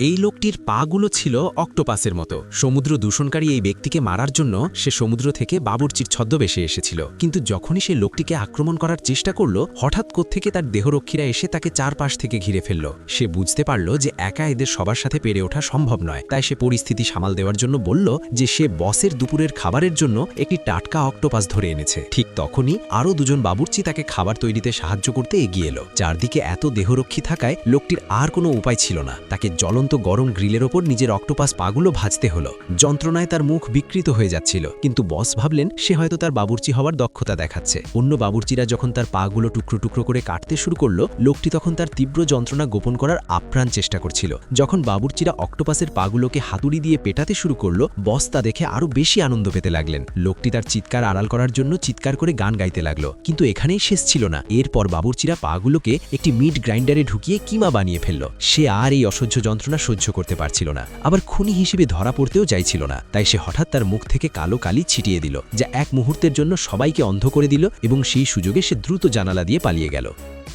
এই লোকটির পাগুলো ছিল অক্টোপাসের মতো। সমুদ্র দূষণকারী এই ব্যক্তিকে মারার জন্য সে সমুদ্র থেকে বাবুর্চির ছদ্মবেশে এসেছিল, কিন্তু যখনই সে লোকটিকে আক্রমণ করার চেষ্টা করল, হঠাৎ কোত্থেকে তার দেহরক্ষীরা এসে তাকে চারপাশ থেকে ঘিরে ফেলল। সে বুঝতে পারল যে একা এদের সবার সাথে পেরে ওঠা সম্ভব নয়, তাই সে পরিস্থিতি সামাল দেওয়ার জন্য বলল যে সে বসের দুপুরের খাবারের জন্য একটি টাটকা অক্টোপাস ধরে এনেছে। ঠিক তখনই আরও দুজন বাবুর্চি তাকে খাবার তৈরিতে সাহায্য করতে এগিয়ে এলো। চারদিকে এত দেহরক্ষী থাকায় লোকটির আর কোনো উপায় ছিল না, তাকে জ্বলন্ত গরম গ্রিলের ওপর নিজের অক্টোপাস পাগুলো ভাজতে হলো। যন্ত্রণায় তার মুখ বিকৃত হয়ে যাচ্ছিল, কিন্তু বস ভাবলেন সে হয়তো তার বাবুর্চি হওয়ার দক্ষতা দেখাচ্ছে। অন্য বাবুর্চিরা যখন তার পাগুলো টুকরো টুকরো করে কাটতে শুরু করলো, লোকটি তখন তার তীব্র যন্ত্রণা গোপন করার আপ্রাণ চেষ্টা করছিল। যখন বাবুর্চিরা অক্টোপাসের পাগুলোকে হাতুড়ি দিয়ে পেটাতে শুরু করলো, বস তা দেখে আরও বেশি আনন্দ পেতে লাগলেন। লোকটি তার চিৎকার আড়াল করার জন্য চিৎকার করে গান গাইতে লাগলো। কিন্তু এখানেই শেষ ছিল না। এরপর বাবুর্চিরা পাগুলোকে একটি মিট গ্রাইন্ডারে ঢুকিয়ে কিমা বানিয়ে ফেলল। সে আর এই অসহ্য যন্ত্রণা সহ্য করতে পারছিল না, আবার খুনি হিসেবে ধরা পড়তেও চাইছিল না। তাই সে হঠাৎ তার মুখ থেকে কালো কালি ছিটিয়ে দিল, যা এক মুহূর্তের জন্য সবাইকে অন্ধ করে দিল, এবং সেই সুযোগে সে দ্রুত জানালা দিয়ে পালিয়ে গেল।